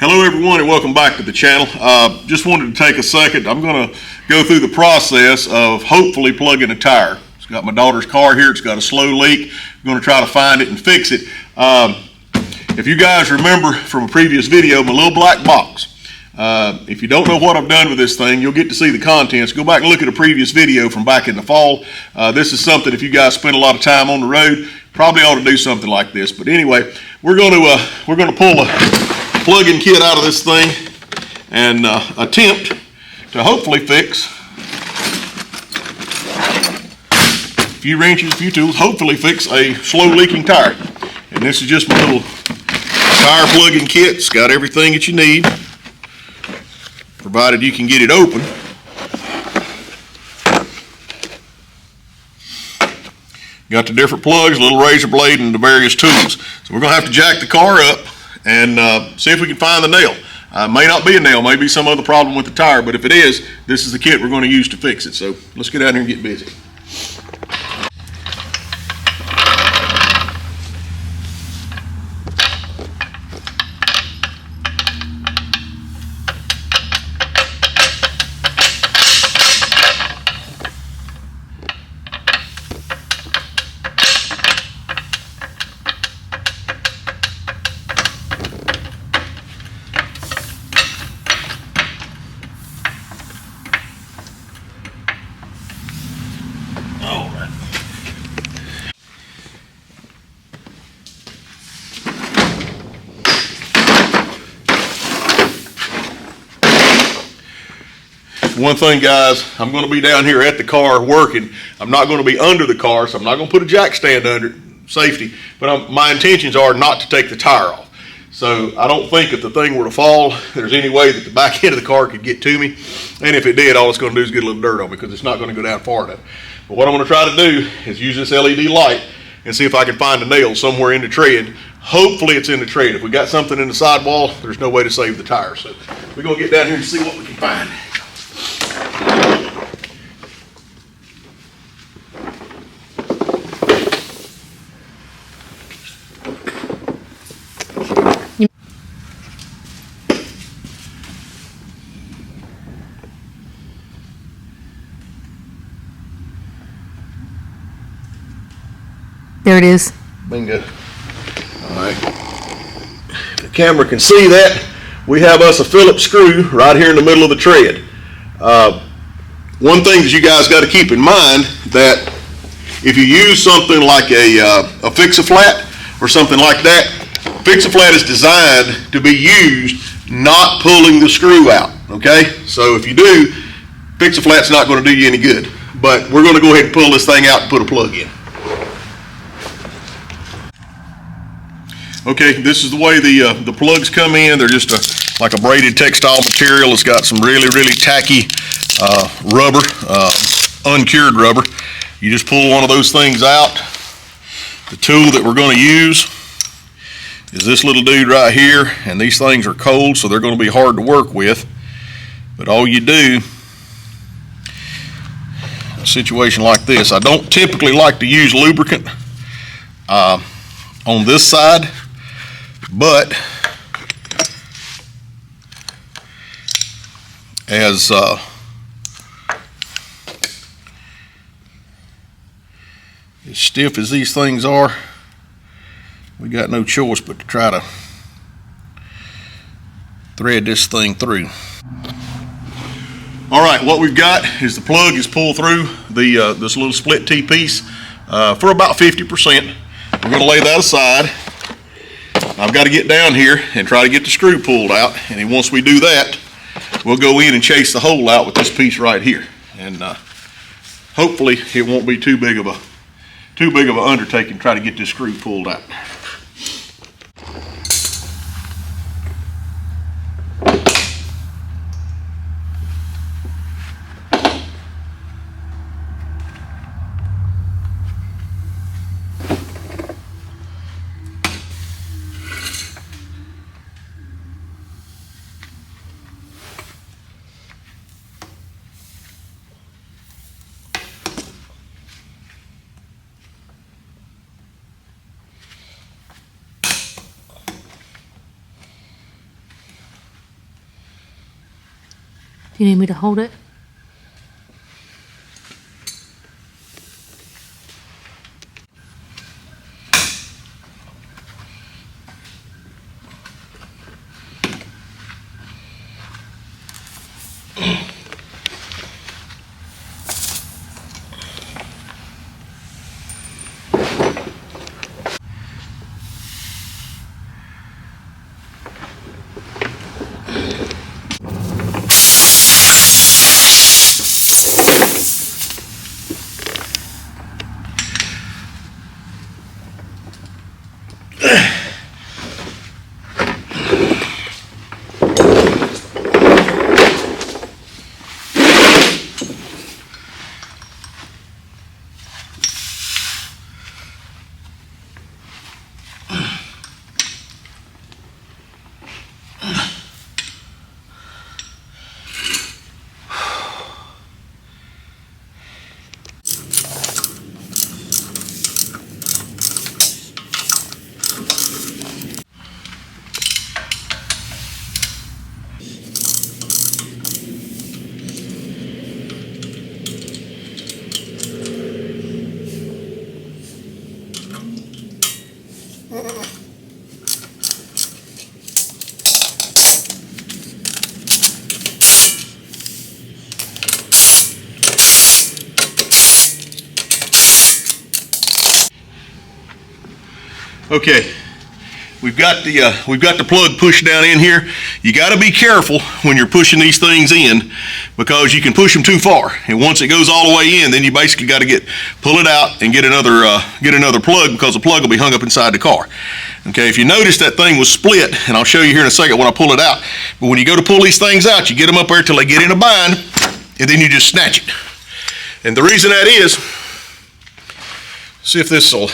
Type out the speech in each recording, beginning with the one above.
Hello everyone and welcome back to the channel. Just wanted to take a second. I'm going to go through the process of hopefully plugging a tire. It's got my daughter's car here. It's got a slow leak. I'm going to try to find it and fix it. If you guys remember from a previous video, my little black box. If you don't know what I've done with this thing, you'll get to see the contents. Go back and look at a previous video from back in the fall. This is something, if you guys spend a lot of time on the road, probably ought to do something like this. But anyway, we're going to pull a plug-in kit out of this thing and attempt to hopefully fix a few wrenches, a few tools, hopefully fix a slow leaking tire. And this is just my little tire plug-in kit. It's got everything that you need, provided you can get it open. Got the different plugs, little razor blade, and the various tools. So we're going to have to jack the car up and see if we can find the nail. May not be a nail, may be some other problem with the tire, but if it is, this is the kit we're going to use to fix it. So let's get out here and get busy. One thing, guys, I'm going to be down here at the car working. I'm not going to be under the car, so I'm not going to put a jack stand under safety, but my intentions are not to take the tire off. So I don't think if the thing were to fall, there's any way that the back end of the car could get to me. And if it did, all it's going to do is get a little dirt on me because it's not going to go down far enough. But what I'm going to try to do is use this LED light and see if I can find a nail somewhere in the tread. Hopefully it's in the tread. If we got something in the sidewall, there's no way to save the tire. So we're going to get down here and see what we can find. There it is. Bingo. All right. The camera can see that. We have us a Phillips screw right here in the middle of the tread. One thing that you guys got to keep in mind that if you use something like a Fix-A-Flat or something like that, Fix-A-Flat is designed to be used not pulling the screw out, okay? So if you do, Fix-A-Flat's not going to do you any good. But we're going to go ahead and pull this thing out and put a plug in. Okay, this is the way the plugs come in. They're just like a braided textile material. It's got some really, really tacky rubber, uncured rubber. You just pull one of those things out. The tool that we're going to use is this little dude right here, and these things are cold, so they're going to be hard to work with. But all you do, a situation like this, I don't typically like to use lubricant on this side, but as stiff as these things are, we got no choice but to try to thread this thing through. All right, what we've got is the plug is pulled through this little split T-piece for about 50%. We're going to lay that aside. I've got to get down here and try to get the screw pulled out, and then once we do that, we'll go in and chase the hole out with this piece right here, and hopefully it won't be too big of an undertaking to try to get this screw pulled out. You need me to hold it? Okay, we've got the plug pushed down in here. You got to be careful when you're pushing these things in because you can push them too far. And once it goes all the way in, then you basically got to pull it out and get another plug because the plug will be hung up inside the car. Okay, if you notice that thing was split, and I'll show you here in a second when I pull it out. But when you go to pull these things out, you get them up there till they get in a bind, and then you just snatch it. And the reason that is, see if this will.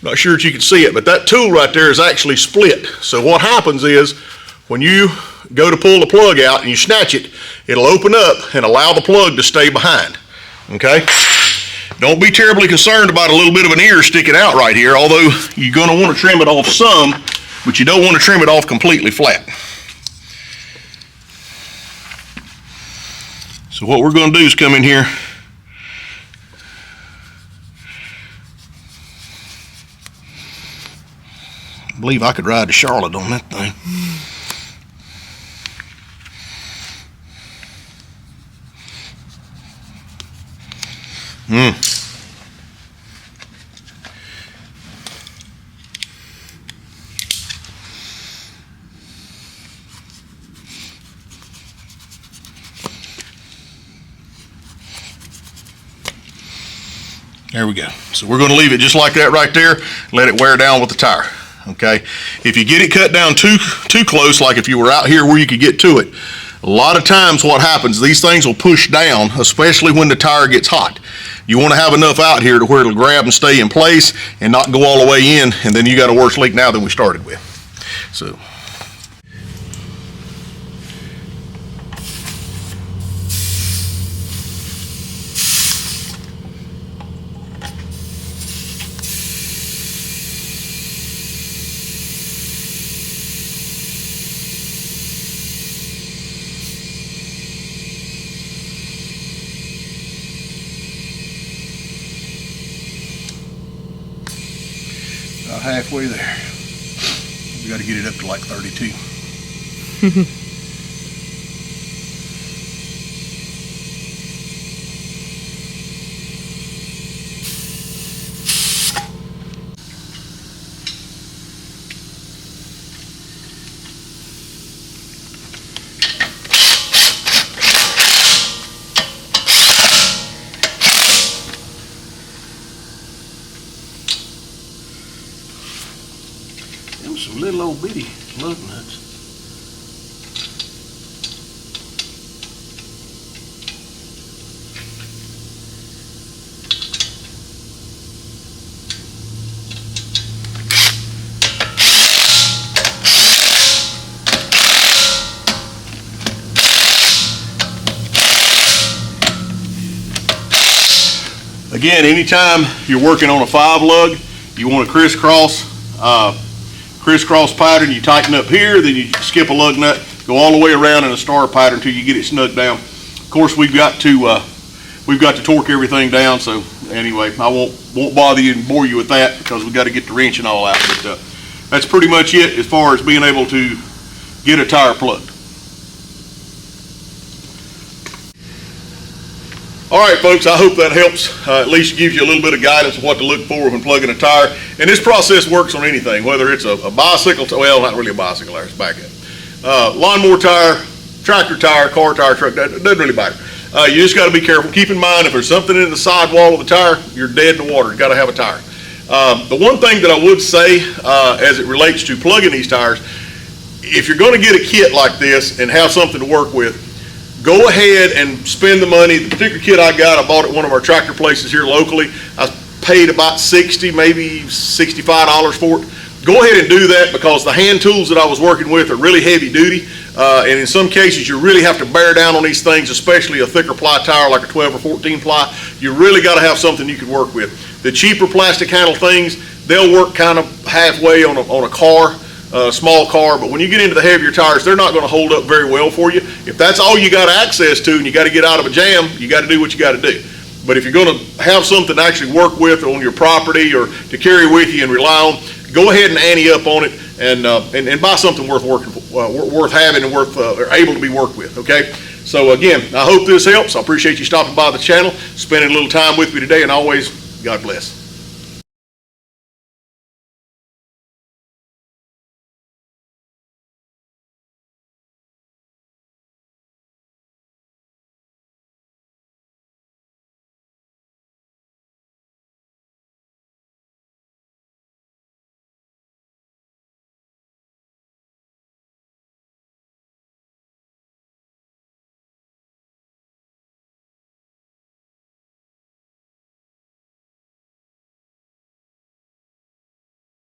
Not sure if you can see it, but that tool right there is actually split. So what happens is when you go to pull the plug out and you snatch it, it'll open up and allow the plug to stay behind. Okay? Don't be terribly concerned about a little bit of an ear sticking out right here, although you're going to want to trim it off some, but you don't want to trim it off completely flat. So what we're going to do is come in here. I believe I could ride to Charlotte on that thing. There we go. So we're going to leave it just like that right there, let it wear down with the tire. Okay, if you get it cut down too close, like if you were out here where you could get to it, a lot of times what happens, these things will push down, especially when the tire gets hot. You want to have enough out here to where it'll grab and stay in place and not go all the way in, and then you got a worse leak now than we started with. So. About halfway there. We got to get it up to like 32. Them some little old bitty lug nuts. Again, anytime you're working on a 5-lug, you want a crisscross pattern. You tighten up here, then you skip a lug nut, Go all the way around in a star pattern until you get it snugged down. Of course, we've got to torque everything down, so anyway, I won't bother you and bore you with that because we've got to get the wrench and all out. But that's pretty much it as far as being able to get a tire plugged. All right, folks, I hope that helps. At least gives you a little bit of guidance of what to look for when plugging a tire. And this process works on anything, whether it's a bicycle, well, not really a bicycle, there's back end. Lawnmower tire, tractor tire, car tire, truck, that doesn't really matter. You just got to be careful. Keep in mind, if there's something in the sidewall of the tire, you're dead in the water. You got to have a tire. The one thing that I would say as it relates to plugging these tires, if you're going to get a kit like this and have something to work with, go ahead and spend the money. The particular kit I got, I bought at one of our tractor places here locally. I paid about $60, maybe $65 for it. Go ahead and do that because the hand tools that I was working with are really heavy duty. And in some cases, you really have to bear down on these things, especially a thicker ply tire like a 12 or 14 ply. You really got to have something you can work with. The cheaper plastic handle things, they'll work kind of halfway on a car. Small car, but when you get into the heavier tires, they're not going to hold up very well for you. If that's all you got access to and you got to get out of a jam, you got to do what you got to do. But if you're going to have something to actually work with on your property or to carry with you and rely on, go ahead and ante up on it and buy something worth having and able to be worked with. Okay. So again, I hope this helps. I appreciate you stopping by the channel, spending a little time with me today, and always, God bless.